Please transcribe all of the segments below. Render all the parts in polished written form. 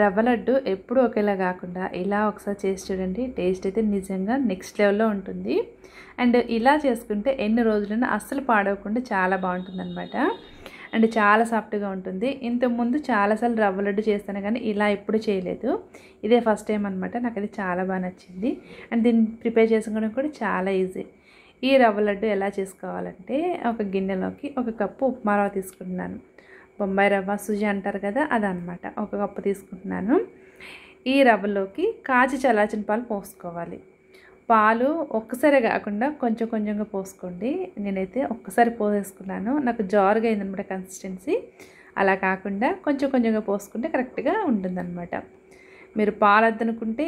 రవ్వ లడ్డు ఎప్పుడు ఒకేలా కాకుండా ఇలా ఒకసారి చేసి చూడండి. టేస్ట్ అయితే నిజంగా నెక్స్ట్ లెవెల్లో ఉంటుంది. అండ్ ఇలా చేసుకుంటే ఎన్ని రోజులైనా అస్సలు పాడవకుండా చాలా బాగుంటుందన్నమాట. అండ్ చాలా సాఫ్ట్గా ఉంటుంది. ఇంతకుముందు చాలాసార్లు రవ్వ లడ్డు చేస్తాను కానీ ఇలా ఎప్పుడు చేయలేదు. ఇదే ఫస్ట్ టైం అనమాట. నాకు అది చాలా బాగా నచ్చింది. అండ్ దీన్ని ప్రిపేర్ చేసుకోవడం కూడా చాలా ఈజీ. ఈ రవ్వ లడ్డు ఎలా చేసుకోవాలంటే, ఒక గిన్నెలోకి 1 కప్పు ఉప్మా రవ్వ తీసుకుంటున్నాను. బొంబాయి రవ్వ, సుజి అంటారు కదా, అదనమాట. 1 కప్పు తీసుకుంటున్నాను. ఈ రవ్వలోకి కాచి చల్లార్చిన పాలు పోసుకోవాలి. పాలు ఒక్కసారి కాకుండా కొంచెం కొంచెంగా పోసుకోండి. నేనైతే ఒక్కసారి పోసేసుకున్నాను. నాకు జారుగా అయిందనమాట కన్సిస్టెన్సీ. అలా కాకుండా కొంచెం కొంచెంగా పోసుకుంటే కరెక్ట్గా ఉంటుందన్నమాట. మీరు పాలు వద్దనుకుంటే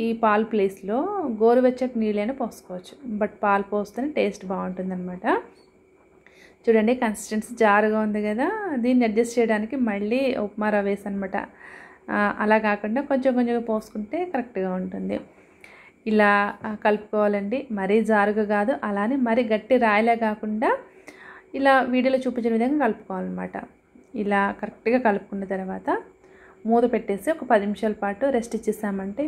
ఈ పాలు ప్లేస్లో గోరువెచ్చటి నీళ్ళైనా పోసుకోవచ్చు. బట్ పాలు పోస్తేనే టేస్ట్ బాగుంటుందన్నమాట. చూడండి, కన్సిస్టెన్సీ జారుగా ఉంది కదా, దీన్ని అడ్జస్ట్ చేయడానికి మళ్ళీ ఉప్మా రవ్వ వేసి అనమాట. అలా కాకుండా కొంచెం కొంచెంగా పోసుకుంటే కరెక్ట్గా ఉంటుంది. ఇలా కలుపుకోవాలండి. మరీ జారుగా కాదు, అలానే మరీ గట్టి రాయిలా కాకుండా ఇలా వీడియోలో చూపించిన విధంగా కలుపుకోవాలన్నమాట. ఇలా కరెక్ట్గా కలుపుకున్న తర్వాత మూత పెట్టేసి ఒక 10 నిమిషాల పాటు రెస్ట్ ఇచ్చేసామంటే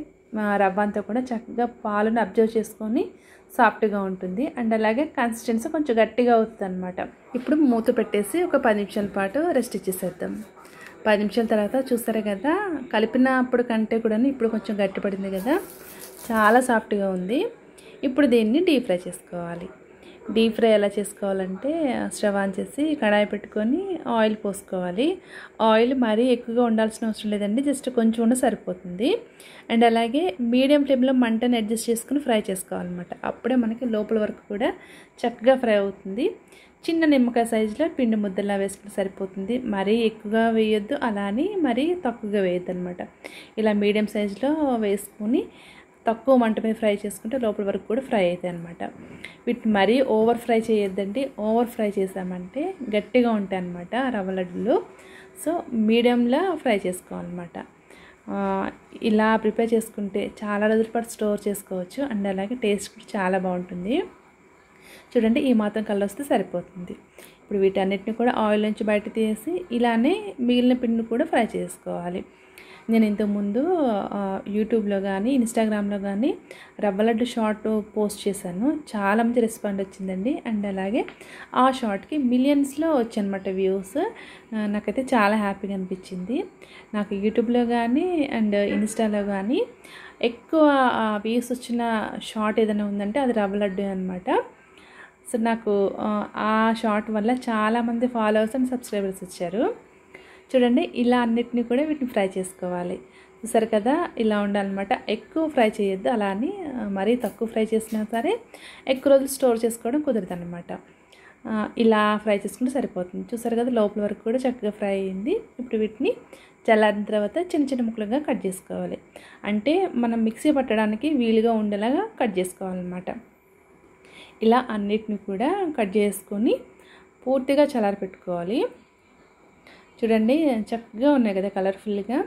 రవ్వ అంతా కూడా చక్కగా పాలను అబ్జర్వ్ చేసుకొని సాఫ్ట్గా ఉంటుంది. అండ్ అలాగే కన్సిస్టెన్సీ కొంచెం గట్టిగా అవుతుంది అనమాట. ఇప్పుడు మూత పెట్టేసి ఒక 10 నిమిషాల పాటు రెస్ట్ ఇచ్చేసేద్దాం. 10 నిమిషాల తర్వాత చూస్తారా కదా, కలిపినప్పుడు కంటే కూడా ఇప్పుడు కొంచెం గట్టిపడింది కదా, చాలా సాఫ్ట్గా ఉంది. ఇప్పుడు దీన్ని డీప్ ఫ్రై చేసుకోవాలి. డీప్ ఫ్రై ఎలా చేసుకోవాలంటే, స్టవ్ ఆన్ చేసి కడాయి పెట్టుకొని ఆయిల్ పోసుకోవాలి. ఆయిల్ మరీ ఎక్కువగా ఉండాల్సిన అవసరం లేదండి, జస్ట్ కొంచెం ఉంటే సరిపోతుంది. అండ్ అలాగే మీడియం ఫ్లేమ్లో మంటని అడ్జస్ట్ చేసుకుని ఫ్రై చేసుకోవాలన్నమాట. అప్పుడే మనకి లోపల వరకు కూడా చక్కగా ఫ్రై అవుతుంది. చిన్న నిమ్మకాయ సైజులో పిండి ముద్దలా వేసుకుంటే సరిపోతుంది. మరీ ఎక్కువగా వేయొద్దు, అలా అని మరీ తక్కువగా వేయొద్దు అనమాట. ఇలా మీడియం సైజులో వేసుకొని తక్కువ మంట మీద ఫ్రై చేసుకుంటే లోపల వరకు కూడా ఫ్రై అవుతాయి అనమాట. వీటిని మరీ ఓవర్ ఫ్రై చేయొద్దండి. ఓవర్ ఫ్రై చేసామంటే గట్టిగా ఉంటాయి అన్నమాట రవ్వ లడ్డులు. సో మీడియంలో ఫ్రై చేసుకోవాలన్నమాట. ఇలా ప్రిపేర్ చేసుకుంటే చాలా రోజుల పాటు స్టోర్ చేసుకోవచ్చు. అండ్ అలాగే టేస్ట్ కూడా చాలా బాగుంటుంది. చూడండి, ఈ మాత్రం కలర్ వస్తే సరిపోతుంది. ఇప్పుడు వీటన్నిటిని కూడా ఆయిల్ నుంచి బయట తీసి ఇలానే మిగిలిన పిండిని కూడా ఫ్రై చేసుకోవాలి. నేను ఇంతకుముందు యూట్యూబ్లో కానీ ఇన్స్టాగ్రామ్లో కానీ రవ్వ లడ్డు షార్ట్ పోస్ట్ చేశాను. చాలా మంచి రెస్పాండ్ వచ్చిందండి. అండ్ అలాగే ఆ షార్ట్కి మిలియన్స్లో వచ్చాయన్నమాట వ్యూస్. నాకైతే చాలా హ్యాపీగా అనిపించింది. నాకు యూట్యూబ్లో కానీ అండ్ ఇన్స్టాలో కానీ ఎక్కువ వ్యూస్ వచ్చిన షార్ట్ ఏదైనా ఉందంటే అది రవ్వ లడ్డు అనమాట. సో నాకు ఆ షార్ట్ వల్ల చాలామంది ఫాలోవర్స్ అండ్ సబ్స్క్రైబర్స్ వచ్చారు. చూడండి, ఇలా అన్నిటినీ కూడా వీటిని ఫ్రై చేసుకోవాలి. చూసారు కదా, ఇలా ఉండాలన్నమాట. ఎక్కువ ఫ్రై చేయొద్దు, అలా అని మరీ తక్కువ ఫ్రై చేసినా సరే ఎక్కువ రోజులు స్టోర్ చేసుకోవడం కుదరదు అనమాట. ఇలా ఫ్రై చేసుకుంటే సరిపోతుంది. చూసారు కదా, లోపల వరకు కూడా చక్కగా ఫ్రై అయింది. ఇప్పుడు వీటిని చల్లారిన తర్వాత చిన్న చిన్న ముక్కలుగా కట్ చేసుకోవాలి. అంటే మనం మిక్సీ పట్టడానికి వీలుగా ఉండేలాగా కట్ చేసుకోవాలన్నమాట. ఇలా అన్నిటిని కూడా కట్ చేసుకొని పూర్తిగా చల్లారి పెట్టుకోవాలి. చూడండి, చక్కగా ఉన్నాయి కదా కలర్ఫుల్గా.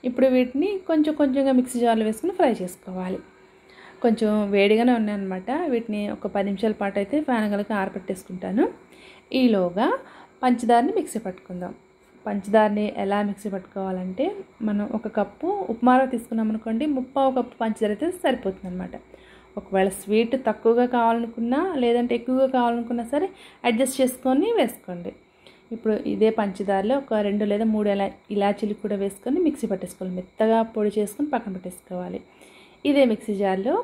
ఇప్పుడు వీటిని కొంచెం కొంచెంగా మిక్సీ జార్లో వేసుకుని ఫ్రై చేసుకోవాలి. కొంచెం వేడిగానే ఉన్నాయన్నమాట. వీటిని ఒక 10 నిమిషాల పాటు అయితే ఫ్యాన్ గలకి ఆరబెట్టేసుకుంటాను. ఈలోగా పంచదారని మిక్సీ పట్టుకుందాం. పంచదారని ఎలా మిక్సీ పట్టుకోవాలంటే, మనం 1 కప్పు ఉప్మా రవ్వ తీసుకున్నాం అనుకోండి, 1/2 కప్పు పంచదార అయితే సరిపోతుంది అనమాట. ఒకవేళ స్వీట్ తక్కువగా కావాలనుకున్నా లేదంటే ఎక్కువగా కావాలనుకున్నా సరే అడ్జస్ట్ చేసుకొని వేసుకోండి. ఇప్పుడు ఇదే పంచదారలో ఒక 2 లేదా 3 ఇలాచీలు కూడా వేసుకొని మిక్సీ పట్టేసుకోవాలి. మెత్తగా పొడి చేసుకొని పక్కన పెట్టేసుకోవాలి. ఇదే మిక్సీ జార్లో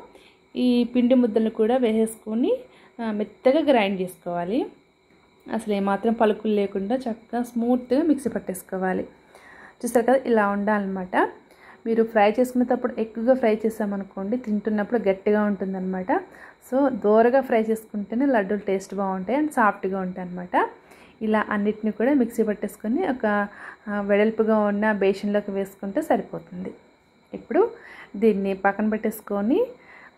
ఈ పిండి ముద్దలను కూడా వేసేసుకొని మెత్తగా గ్రైండ్ చేసుకోవాలి. అసలు ఏమాత్రం పలుకులు లేకుండా చక్కగా స్మూత్గా మిక్సీ పట్టేసుకోవాలి. చూస్తారు కదా, ఇలా ఉండాలన్నమాట. మీరు ఫ్రై చేసుకునేటప్పుడు ఎక్కువగా ఫ్రై చేసామనుకోండి, తింటున్నప్పుడు గట్టిగా ఉంటుందన్నమాట. సో దోరగా ఫ్రై చేసుకుంటేనే లడ్డూలు టేస్ట్ బాగుంటాయి అండ్ సాఫ్ట్గా ఉంటాయి అన్నమాట. ఇలా అన్నిటిని కూడా మిక్సీ పట్టేసుకొని ఒక వెడల్పుగా ఉన్న బేషన్లోకి వేసుకుంటే సరిపోతుంది. ఇప్పుడు దీన్ని పక్కన పెట్టేసుకొని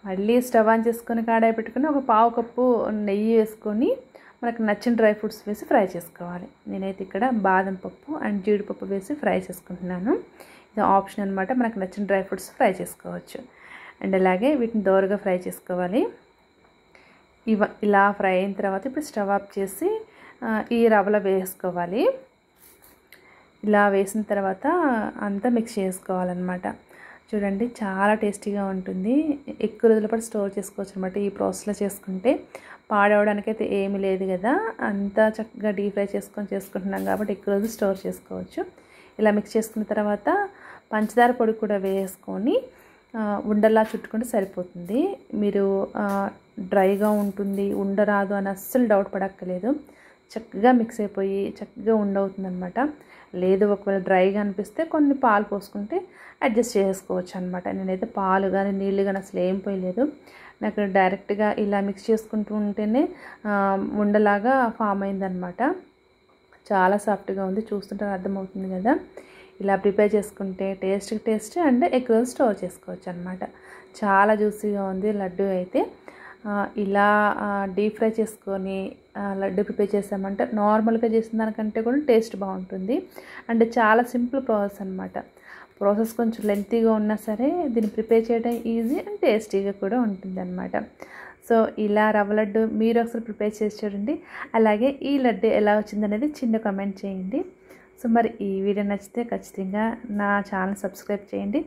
మళ్ళీ స్టవ్ ఆన్ చేసుకొని కడాయి పెట్టుకొని ఒక 1/2 కప్పు నెయ్యి వేసుకొని మనకు నచ్చిన డ్రై ఫ్రూట్స్ వేసి ఫ్రై చేసుకోవాలి. నేనైతే ఇక్కడ బాదం పప్పు అండ్ జీడిపప్పు వేసి ఫ్రై చేసుకుంటున్నాను. ఇది ఆప్షన్ అనమాట, మనకు నచ్చిన డ్రై ఫ్రూట్స్ ఫ్రై చేసుకోవచ్చు. అండ్ అలాగే వీటిని దోరగా ఫ్రై చేసుకోవాలి. ఇలా ఫ్రై అయిన తర్వాత ఇప్పుడు స్టవ్ ఆఫ్ చేసి ఈ రవ్వలో వేసుకోవాలి. ఇలా వేసిన తర్వాత అంతా మిక్స్ చేసుకోవాలన్నమాట. చూడండి చాలా టేస్టీగా ఉంటుంది. ఎక్కువ రోజుల పాటు స్టోర్ చేసుకోవచ్చు అనమాట. ఈ ప్రాసెస్లో చేసుకుంటే పాడవడానికి అయితే ఏమీ లేదు కదా. అంతా చక్కగా డీప్ ఫ్రై చేసుకుంటున్నాం కాబట్టి ఎక్కువ రోజులు స్టోర్ చేసుకోవచ్చు. ఇలా మిక్స్ చేసుకున్న తర్వాత పంచదార పొడి కూడా వేసుకొని ఉండలా చుట్టుకుంటే సరిపోతుంది. మీరు డ్రైగా ఉంటుంది, ఉండరాదు అని అస్సలు డౌట్ పడక్కర్లేదు. చక్కగా మిక్స్ అయిపోయి చక్కగా ఉండవుతుంది అనమాట. లేదు ఒకవేళ డ్రైగా అనిపిస్తే కొన్ని పాలు పోసుకుంటే అడ్జస్ట్ చేసుకోవచ్చు అనమాట. నేనైతే పాలు కానీ నీళ్ళు కానీ అసలు ఏం పోయలేదు. నాకు డైరెక్ట్గా ఇలా మిక్స్ చేసుకుంటూ ఉంటేనే ఉండలాగా ఫామ్ అయిందనమాట. చాలా సాఫ్ట్గా ఉంది, చూస్తుంటే అర్థమవుతుంది కదా. ఇలా ప్రిపేర్ చేసుకుంటే టేస్ట్ అండ్ ఎక్కువ రోజులు స్టోర్ చేసుకోవచ్చు అనమాట. చాలా జ్యూసీగా ఉంది లడ్డు అయితే. ఇలా డీప్ ఫ్రై చేసుకొని లడ్డు ప్రిపేర్ చేసామంటే నార్మల్గా చేసిన దానికంటే కూడా టేస్ట్ బాగుంటుంది. అండ్ చాలా సింపుల్ ప్రాసెస్ అనమాట. ప్రాసెస్ కొంచెం లెంతీగా ఉన్నా సరే దీన్ని ప్రిపేర్ చేయడం ఈజీ అండ్ టేస్టీగా కూడా ఉంటుంది అనమాట. సో ఇలా రవ్వ లడ్డు మీరు ఒకసారి ప్రిపేర్ చేసి చూడండి. అలాగే ఈ లడ్డు ఎలా వచ్చిందనేది చిన్న కామెంట్ చేయండి. సో మరి ఈ వీడియో నచ్చితే ఖచ్చితంగా నా ఛానల్ సబ్స్క్రైబ్ చేయండి.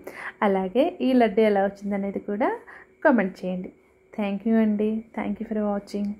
అలాగే ఈ లడ్డు ఎలా వచ్చిందనేది కూడా కామెంట్ చేయండి. థ్యాంక్ యూ అండి. Thank you for watching.